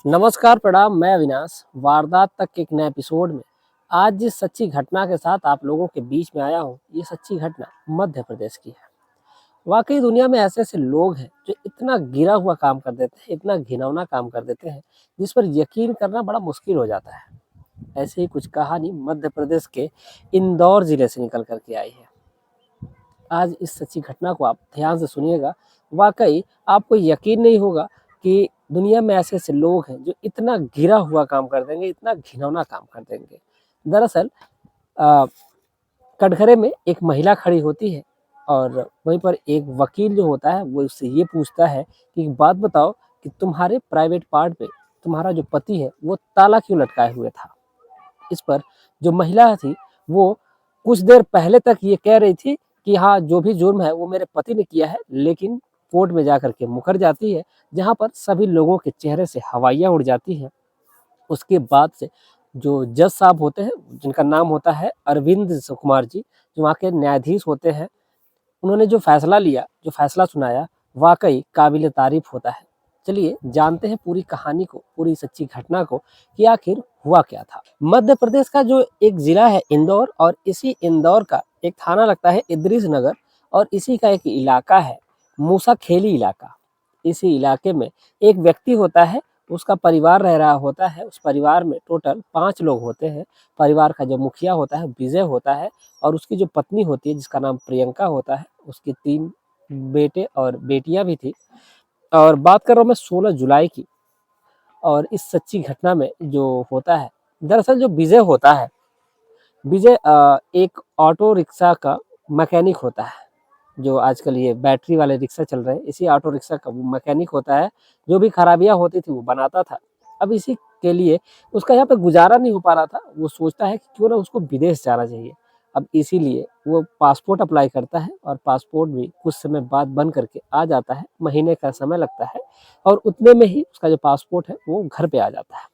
नमस्कार, प्रणाम। मैं अविनाश, वारदात तक के एक नए एपिसोड में आज जिस सच्ची घटना के साथ आप लोगों के बीच में आया हूँ, ये सच्ची घटना मध्य प्रदेश की है। वाकई दुनिया में ऐसे-ऐसे लोग हैं जो इतना गिरा हुआ काम कर देते हैं, इतना घिनौना काम कर देते हैं, जिस पर यकीन करना बड़ा मुश्किल हो जाता है। ऐसे ही कुछ कहानी मध्य प्रदेश के इंदौर जिले से निकल कर के आई है। आज इस सच्ची घटना को आप ध्यान से सुनिएगा। वाकई आपको यकीन नहीं होगा कि दुनिया में ऐसे-ऐसे लोग हैं जो इतना गिरा हुआ काम कर देंगे, इतना घिनौना काम कर देंगे। दरअसल अ, कटघरे में एक महिला खड़ी होती है और वहीं पर एक वकील जो होता है वो उससे ये पूछता है कि एक बात बताओ कि तुम्हारे प्राइवेट पार्ट पे तुम्हारा जो पति है वो ताला क्यों लटकाए हुए था? इस पर जो महिला थी वो कुछ देर पहले तक ये कह रही थी कि हाँ, जो भी जुर्म है वो मेरे पति ने किया है, लेकिन कोर्ट में जाकर के मुकर जाती है, जहाँ पर सभी लोगों के चेहरे से हवाइयाँ उड़ जाती हैं। उसके बाद से जो जज साहब होते हैं, जिनका नाम होता है अरविंद कुमार जी, जो वहाँ के न्यायाधीश होते हैं, उन्होंने जो फैसला लिया, जो फैसला सुनाया, वाक़ई काबिल तारीफ़ होता है। चलिए जानते हैं पूरी कहानी को, पूरी सच्ची घटना को कि आखिर हुआ क्या था। मध्य प्रदेश का जो एक ज़िला है इंदौर, और इसी इंदौर का एक थाना लगता है इदरीस नगर, और इसी का एक इलाका है मूसाखेली इलाका। इसी इलाके में एक व्यक्ति होता है, उसका परिवार रह रहा होता है। उस परिवार में टोटल 5 लोग होते हैं। परिवार का जो मुखिया होता है विजय होता है, और उसकी जो पत्नी होती है जिसका नाम प्रियंका होता है, उसके 3 बेटे और बेटियाँ भी थी। और बात कर रहा हूँ मैं 16 जुलाई की। और इस सच्ची घटना में जो होता है, दरअसल जो विजय होता है, विजय एक ऑटो रिक्शा का मैकेनिक होता है। जो आजकल ये बैटरी वाले रिक्शा चल रहे हैं, इसी ऑटो रिक्शा का वो मैकेनिक होता है। जो भी खराबियाँ होती थी वो बनाता था। अब इसी के लिए उसका यहाँ पे गुज़ारा नहीं हो पा रहा था। वो सोचता है कि क्यों ना उसको विदेश जाना चाहिए। अब इसीलिए वो पासपोर्ट अप्लाई करता है, और पासपोर्ट भी कुछ समय बाद बन करके आ जाता है। महीने का समय लगता है, और उतने में ही उसका जो पासपोर्ट है वो घर पे आ जाता है।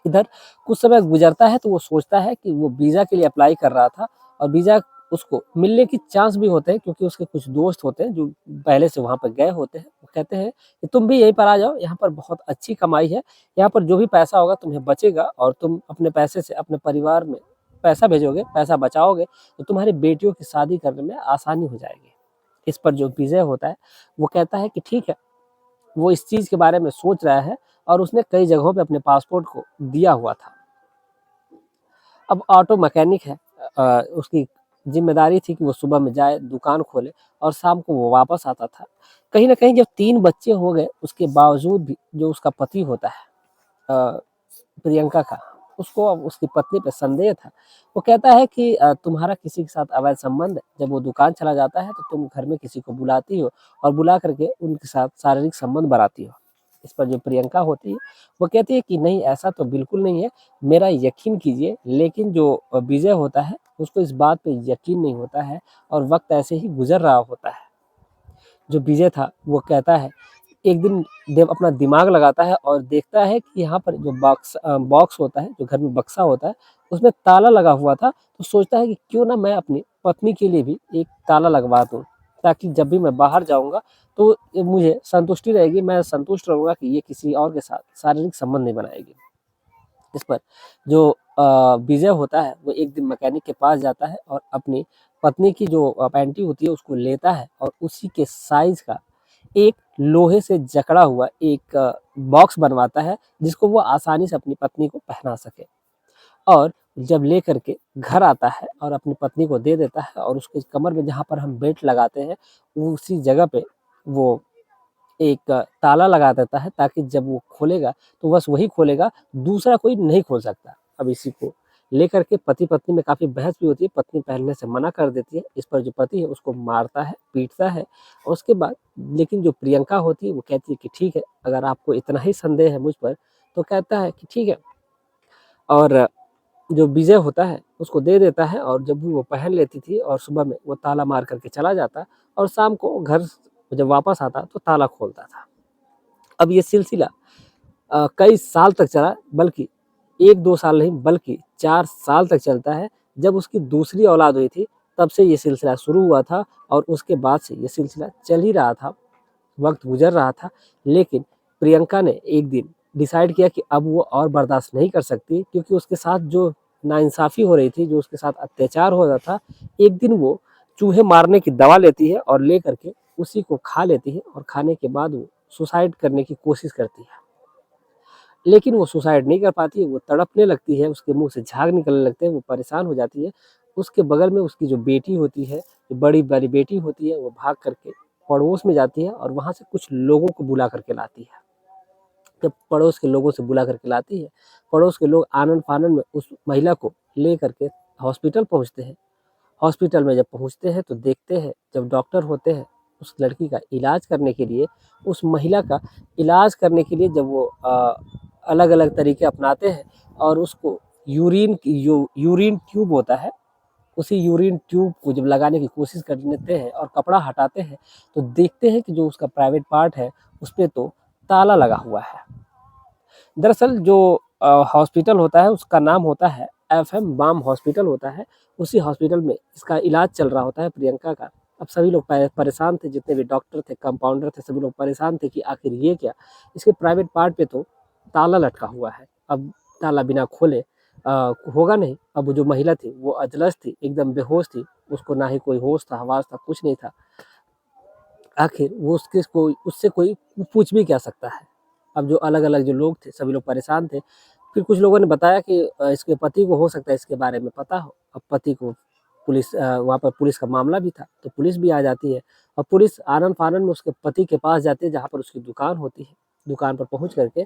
इधर कुछ समय गुजरता है तो वो सोचता है कि वो वीज़ा के लिए अप्लाई कर रहा था, और वीज़ा उसको मिलने की चांस भी होते हैं, क्योंकि उसके कुछ दोस्त होते हैं जो पहले से वहाँ पर गए होते हैं। वो कहते हैं कि तुम भी यहीं पर आ जाओ, यहाँ पर बहुत अच्छी कमाई है, यहाँ पर जो भी पैसा होगा तुम्हें बचेगा, और तुम अपने पैसे से अपने परिवार में पैसा भेजोगे, पैसा बचाओगे, तो तुम्हारी बेटियों की शादी करने में आसानी हो जाएगी। इस पर जो विजय होता है वो कहता है कि ठीक है। वो इस चीज़ के बारे में सोच रहा है, और उसने कई जगहों पे अपने पासपोर्ट को दिया हुआ था। अब ऑटो मैकेनिक है, उसकी ज़िम्मेदारी थी कि वो सुबह में जाए, दुकान खोले, और शाम को वो वापस आता था। कहीं न कहीं जब 3 बच्चे हो गए, उसके बावजूद भी जो उसका पति होता है अ, प्रियंका का, उसको अब उसकी पत्नी पे संदेह था। वो कहता है कि तुम्हारा किसी के साथ अवैध संबंध है। जब वो दुकान चला जाता है तो तुम घर में किसी को बुलाती हो, और बुला कर के उनके साथ शारीरिक संबंध बनाती हो। इस पर जो प्रियंका होती है, वो कहती है कि नहीं, ऐसा तो बिल्कुल नहीं है, मेरा यकीन कीजिए। लेकिन जो विजय होता है, उसको इस बात पे यकीन नहीं होता है, और वक़्त ऐसे ही गुज़र रहा होता है। जो विजय था वो कहता है, एक दिन देव अपना दिमाग लगाता है और देखता है कि यहाँ पर जो बॉक्स होता है, जो घर में बक्सा होता है, उसमें ताला लगा हुआ था। तो सोचता है कि क्यों ना मैं अपनी पत्नी के लिए भी एक ताला लगवा दूँ, ताकि जब भी मैं बाहर जाऊँगा तो ये मुझे संतुष्टि रहेगी, मैं संतुष्ट रहूँगा कि ये किसी और के साथ शारीरिक संबंध नहीं बनाएगी। इस पर जो विजय होता है वो एक दिन मैकेनिक के पास जाता है, और अपनी पत्नी की जो पैंटी होती है उसको लेता है, और उसी के साइज़ का एक लोहे से जकड़ा हुआ एक बॉक्स बनवाता है, जिसको वो आसानी से अपनी पत्नी को पहना सके। और जब लेकर के घर आता है और अपनी पत्नी को दे देता है, और उसके कमर में जहाँ पर हम बेल्ट लगाते हैं, उसी जगह पे वो एक ताला लगा देता है, ताकि जब वो खोलेगा तो बस वही खोलेगा, दूसरा कोई नहीं खोल सकता। अब इसी को लेकर के पति-पत्नी में काफ़ी बहस भी होती है, पत्नी पहनने से मना कर देती है। इस पर जो पति है उसको मारता है, पीटता है, और उसके बाद लेकिन जो प्रियंका होती है वो कहती है कि ठीक है, अगर आपको इतना ही संदेह है मुझ पर, तो कहता है कि ठीक है। और जो विजय होता है उसको दे देता है, और जब भी वो पहन लेती थी, और सुबह में वो ताला मार कर के चला जाता, और शाम को घर जब वापस आता तो ताला खोलता था। अब ये सिलसिला कई साल तक चला, बल्कि 1-2 साल नहीं बल्कि 4 साल तक चलता है। जब उसकी दूसरी औलाद हुई थी, तब से ये सिलसिला शुरू हुआ था, और उसके बाद से ये सिलसिला चल ही रहा था। वक़्त गुज़र रहा था, लेकिन प्रियंका ने एक दिन डिसाइड किया कि अब वो और बर्दाश्त नहीं कर सकती, क्योंकि उसके साथ जो नाइंसाफ़ी हो रही थी, जो उसके साथ अत्याचार हो रहा था, एक दिन वो चूहे मारने की दवा लेती है और लेकर के उसी को खा लेती है और खाने के बाद वो सुसाइड करने की कोशिश करती है। लेकिन वो सुसाइड नहीं कर पाती है, वो तड़पने लगती है, उसके मुँह से झाग निकलने लगते हैं, वो परेशान हो जाती है। उसके बगल में उसकी जो बेटी होती है, जो बड़ी वाली बेटी होती है, वो भाग करके पड़ोस में जाती है और वहाँ से कुछ लोगों को बुला करके लाती है। जब पड़ोस के लोगों से बुला करके लाती है, पड़ोस के लोग आनन-फानन में उस महिला को ले करके हॉस्पिटल पहुँचते हैं। हॉस्पिटल में जब पहुँचते हैं तो देखते हैं, जब डॉक्टर होते हैं, उस लड़की का इलाज करने के लिए, उस महिला का इलाज करने के लिए जब वो अलग-अलग तरीके अपनाते हैं और उसको यूरिन ट्यूब होता है, उसी यूरिन ट्यूब को जब लगाने की कोशिश करते हैं और कपड़ा हटाते हैं, तो देखते हैं कि जो उसका प्राइवेट पार्ट है, उसपे तो ताला लगा हुआ है। दरअसल जो हॉस्पिटल होता है उसका नाम होता है एफएम बाम हॉस्पिटल होता है। उसी हॉस्पिटल में इसका इलाज चल रहा होता है प्रियंका का। अब सभी लोग परेशान थे, जितने भी डॉक्टर थे, कंपाउंडर थे, सभी लोग परेशान थे कि आखिर ये क्या? इसके प्राइवेट पार्ट पे तो ताला लटका हुआ है। अब ताला बिना खोले होगा नहीं। अब वो जो महिला थी वो अजलस थी, एकदम बेहोश थी। उसको ना ही कोई होश था, हवास था, कुछ नहीं था। आखिर वो उससे कोई पूछ भी क्या सकता है? अब जो अलग-अलग जो लोग थे, सभी लोग परेशान थे। फिर कुछ लोगों ने बताया कि इसके पति को हो सकता है इसके बारे में पता हो। अब पति को वहाँ पर पुलिस का मामला भी था, तो पुलिस भी आ जाती है और पुलिस आनन-फानन में उसके पति के पास जाती है, जहाँ पर उसकी दुकान होती है। दुकान पर पहुँच कर के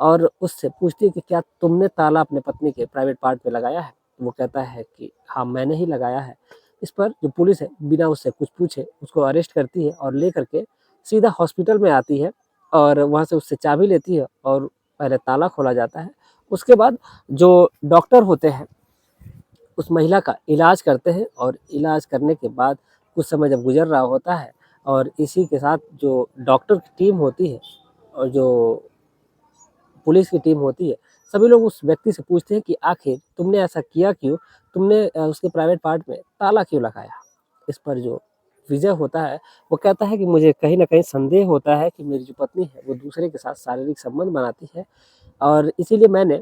और उससे पूछती है कि क्या तुमने ताला अपने पत्नी के प्राइवेट पार्ट पे लगाया है? वो कहता है कि हाँ, मैंने ही लगाया है। इस पर जो पुलिस है, बिना उससे कुछ पूछे उसको अरेस्ट करती है और लेकर के सीधा हॉस्पिटल में आती है और वहाँ से उससे चाबी लेती है और पहले ताला खोला जाता है। उसके बाद जो डॉक्टर होते हैं, उस महिला का इलाज करते हैं और इलाज करने के बाद कुछ समय जब गुज़र रहा होता है और इसी के साथ जो डॉक्टर की टीम होती है और जो पुलिस की टीम होती है, सभी लोग उस व्यक्ति से पूछते हैं कि आखिर तुमने ऐसा किया क्यों? तुमने उसके प्राइवेट पार्ट में ताला क्यों लगाया? इस पर जो विजय होता है, वो कहता है कि मुझे कहीं न कहीं संदेह होता है कि मेरी जो पत्नी है, वो दूसरे के साथ शारीरिक संबंध बनाती है और इसीलिए मैंने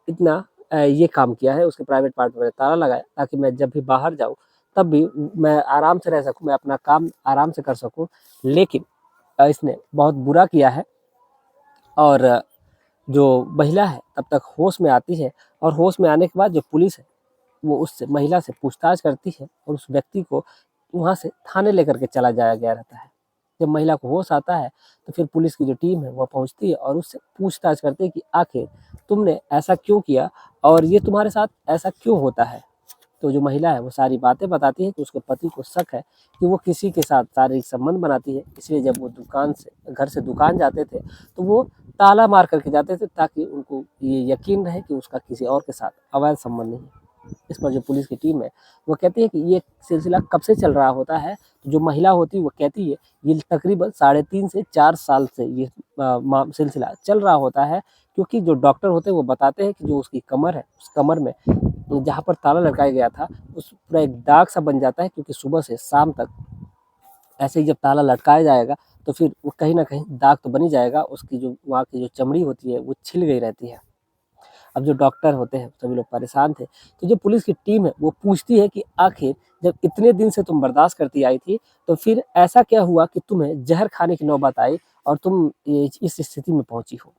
इतना ये काम किया है, उसके प्राइवेट पार्ट में मैंने ताला लगाया ताकि मैं जब भी बाहर जाऊँ, तब भी मैं आराम से रह सकूँ, मैं अपना काम आराम से कर सकूँ। लेकिन इसने बहुत बुरा किया है और जो महिला है तब तक होश में आती है और होश में आने के बाद जो पुलिस है वो उससे महिला से पूछताछ करती है और उस व्यक्ति को वहाँ से थाने लेकर के चला जाया गया रहता है। जब महिला को होश आता है तो फिर पुलिस की जो टीम है वह पहुँचती है और उससे पूछताछ करती है कि आखिर तुमने ऐसा क्यों किया और ये तुम्हारे साथ ऐसा क्यों होता है? तो जो महिला है वो सारी बातें बताती है कि उसके पति को शक है कि वो किसी के साथ शारीरिक संबंध बनाती है, इसलिए जब वो घर से दुकान जाते थे तो वो ताला मार करके जाते थे ताकि उनको ये यकीन रहे कि उसका किसी और के साथ अवैध संबंध नहीं है। इस पर जो पुलिस की टीम है वो कहती है कि ये सिलसिला कब से चल रहा होता है, तो जो महिला होती है वो कहती है ये तकरीबन 3.5 से 4 साल से ये सिलसिला चल रहा होता है, क्योंकि जो डॉक्टर होते हैं वो बताते हैं कि जो उसकी कमर है, उस कमर में जहाँ पर ताला लटकाया गया था उस पूरा एक दाग सा बन जाता है, क्योंकि सुबह से शाम तक ऐसे ही जब ताला लटकाया जाएगा तो फिर वो कहीं न कहीं दाग तो बन ही जाएगा, उसकी जो वहाँ की जो चमड़ी होती है वो छिल गई रहती है। अब जो डॉक्टर होते हैं सभी लोग परेशान थे, तो जो पुलिस की टीम है वो पूछती है कि आखिर जब इतने दिन से तुम बर्दाश्त करती आई थी, तो फिर ऐसा क्या हुआ कि तुम्हें ज़हर खाने की नौबत आई और तुम ये इस स्थिति में पहुँची हो?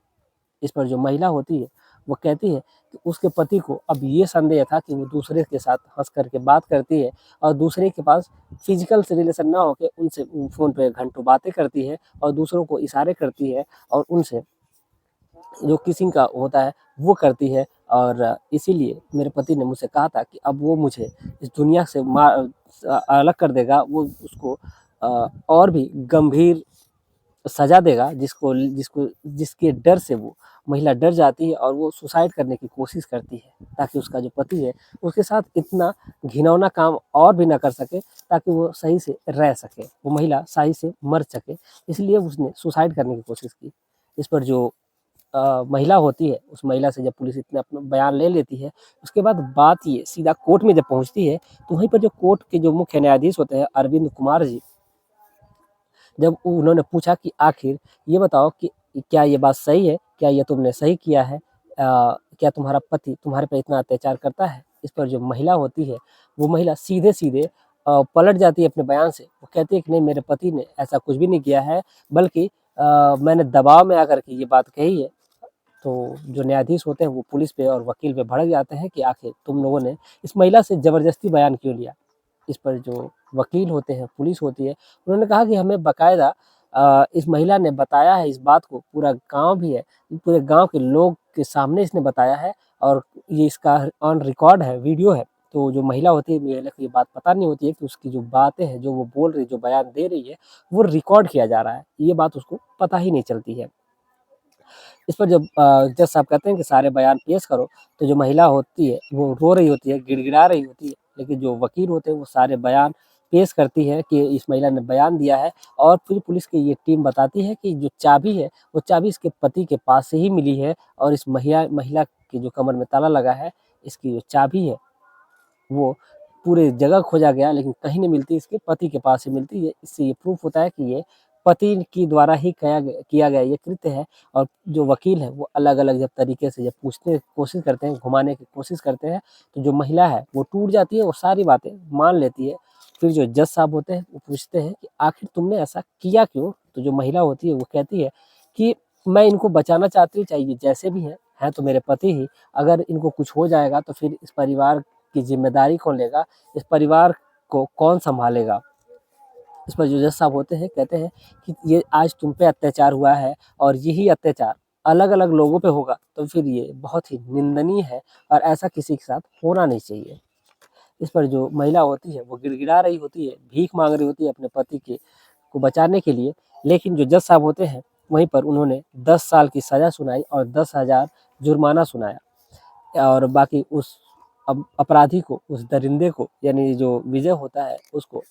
इस पर जो महिला होती है वो कहती है कि उसके पति को अब ये संदेह था कि वो दूसरे के साथ हँस कर के बात करती है और दूसरे के पास फिजिकल से रिलेशन ना होके उनसे फ़ोन पे घंटों बातें करती है और दूसरों को इशारे करती है और उनसे जो किसिंग का होता है वो करती है। और इसीलिए मेरे पति ने मुझसे कहा था कि अब वो मुझे इस दुनिया से अलग कर देगा, वो उसको और भी गंभीर सज़ा देगा, जिसके डर से वो महिला डर जाती है और वो सुसाइड करने की कोशिश करती है, ताकि उसका जो पति है उसके साथ इतना घिनौना काम और भी ना कर सके, ताकि वो सही से रह सके, वो महिला सही से मर सके, इसलिए उसने सुसाइड करने की कोशिश की। इस पर जो महिला होती है, उस महिला से जब पुलिस इतना अपना बयान ले लेती है, उसके बाद बात ये सीधा कोर्ट में जब पहुँचती है, तो वहीं पर जो कोर्ट के जो मुख्य न्यायाधीश होते हैं अरविंद कुमार जी, जब उन्होंने पूछा कि आखिर ये बताओ कि क्या ये बात सही है क्या ये तुमने सही किया है? क्या तुम्हारा पति तुम्हारे पे इतना अत्याचार करता है? इस पर जो महिला होती है, वो महिला सीधे-सीधे पलट जाती है अपने बयान से। वो कहती है कि नहीं, मेरे पति ने ऐसा कुछ भी नहीं किया है, बल्कि मैंने दबाव में आकर के ये बात कही है। तो जो न्यायाधीश होते हैं वो पुलिस पे और वकील पे भड़क जाते हैं कि आखिर तुम लोगों ने इस महिला से ज़बरदस्ती बयान क्यों लिया? इस पर जो वकील होते हैं, पुलिस होती है, उन्होंने कहा कि हमें बाकायदा इस महिला ने बताया है इस बात को, पूरा गाँव भी है, पूरे गाँव के लोग के सामने इसने बताया है और ये इसका ऑन रिकॉर्ड है, वीडियो है। तो जो महिला होती है, महिला को ये बात पता नहीं होती है कि उसकी जो बातें हैं, जो वो बोल रही है, जो बयान दे रही है, वो रिकॉर्ड किया जा रहा है। ये बात उसको पता ही नहीं चलती है। इस पर जब जज साहब कहते हैं कि सारे बयान पेश करो, तो जो महिला होती है वो रो रही होती है, गिड़गिड़ा रही होती है, लेकिन जो वकील होते हैं वो सारे बयान पेश करती है कि इस महिला ने बयान दिया है। और फिर पुलिस की ये टीम बताती है कि जो चाबी है, वो चाबी इसके पति के पास से ही मिली है और इस महिला के जो कमर में ताला लगा है, इसकी जो चाबी है वो पूरे जगह खोजा गया, लेकिन कहीं नहीं मिलती, इसके पति के पास ही मिलती है। इससे ये प्रूफ होता है कि ये पति की द्वारा ही किया गया ये कृत्य है। और जो वकील है वो अलग-अलग जब तरीके से जब पूछने की कोशिश करते हैं, घुमाने की कोशिश करते हैं, तो जो महिला है वो टूट जाती है, वो सारी बातें मान लेती है। फिर जो जज साहब होते हैं वो पूछते हैं कि आखिर तुमने ऐसा किया क्यों? तो जो महिला होती है वो कहती है कि मैं इनको बचाना चाहती हूँ, चाहे ये जैसे भी हैं तो मेरे पति ही। अगर इनको कुछ हो जाएगा तो फिर इस परिवार की ज़िम्मेदारी कौन लेगा? इस परिवार को कौन सँभालेगा? इस पर जो जज साहब होते हैं कहते हैं कि ये आज तुम पे अत्याचार हुआ है और यही अत्याचार अलग-अलग लोगों पे होगा तो फिर ये बहुत ही निंदनीय है और ऐसा किसी के साथ होना नहीं चाहिए। इस पर जो महिला होती है वो गिड़गिड़ा रही होती है, भीख माँग रही होती है अपने पति के को बचाने के लिए, लेकिन जो जज साहब होते हैं वहीं पर उन्होंने 10 साल की सज़ा सुनाई और 10,000 जुर्माना सुनाया। और बाकी उस अपराधी को, उस दरिंदे को, यानी जो विजय होता है उसको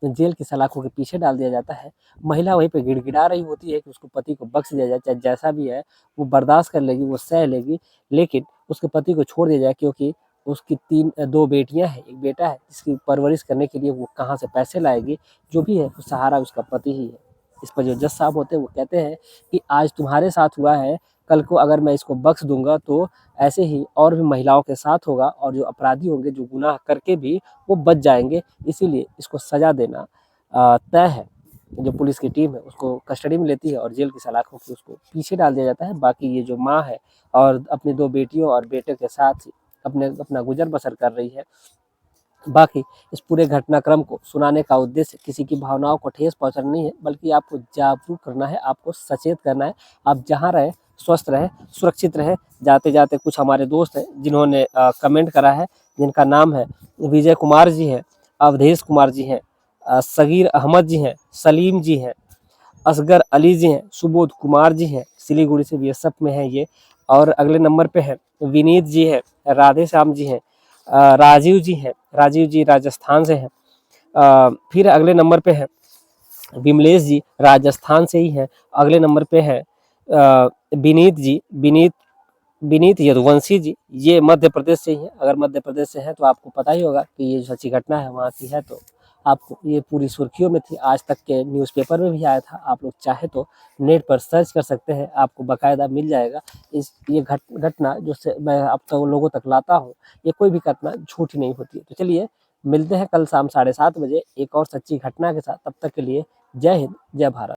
जेल की सलाखों के पीछे डाल दिया जाता है। महिला वहीं पे गिड़गिड़ा रही होती है कि उसको पति को बख्श दिया जाए, चाहे जैसा भी है वो बर्दाश्त कर लेगी, वो सह लेगी, लेकिन उसके पति को छोड़ दिया जाए, क्योंकि उसकी 2 बेटियाँ हैं, 1 बेटा है, जिसकी परवरिश करने के लिए वो कहाँ से पैसे लाएगी? जो भी है, वो सहारा उसका पति ही है। इस पर जो जज साहब होते हैं वो कहते हैं कि आज तुम्हारे साथ हुआ है, कल को अगर मैं इसको बख्श दूँगा तो ऐसे ही और भी महिलाओं के साथ होगा और जो अपराधी होंगे, जो गुनाह करके भी वो बच जाएँगे, इसीलिए इसको सज़ा देना तय है। जो पुलिस की टीम है उसको कस्टडी में लेती है और जेल की सलाखों के उसको पीछे डाल दिया जाता है। बाकी ये जो माँ है और अपनी 2 बेटियों और बेटे के साथ अपना गुज़र-बसर कर रही है। बाकी इस पूरे घटनाक्रम को सुनाने का उद्देश्य किसी की भावनाओं को ठेस पहुँचाना नहीं है, बल्कि आपको जागरूक करना है, आपको सचेत करना है। आप जहाँ रहें, स्वस्थ रहें, सुरक्षित रहें। जाते-जाते कुछ हमारे दोस्त हैं जिन्होंने कमेंट करा है, जिनका नाम है विजय कुमार जी हैं, अवधेश कुमार जी हैं, सगीर अहमद जी हैं, सलीम जी हैं, असगर अली जी हैं, सुबोध कुमार जी हैं, सिलीगुड़ी से बीएसएफ में हैं ये। और अगले नंबर पे हैं विनीत जी हैं, राधे श्याम जी हैं, राजीव जी हैं, राजीव जी राजस्थान से हैं। फिर अगले नंबर पे हैं विमलेश जी, राजस्थान से ही हैं। अगले नंबर पे है विनीत जी, विनीत यदुवंशी जी, ये मध्य प्रदेश से ही हैं। अगर मध्य प्रदेश से हैं तो आपको पता ही होगा कि ये जो सच्ची घटना है वहाँ की है, तो आपको ये पूरी सुर्खियों में थी, आज तक के न्यूज़पेपर में भी आया था। आप लोग चाहे तो नेट पर सर्च कर सकते हैं, आपको बाकायदा मिल जाएगा। ये घटना जो से मैं अब तो लोगों तक लाता हूँ, ये कोई भी घटना झूठी नहीं होती है। तो चलिए मिलते हैं कल शाम 7:30 बजे एक और सच्ची घटना के साथ। तब तक के लिए जय हिंद, जय भारत।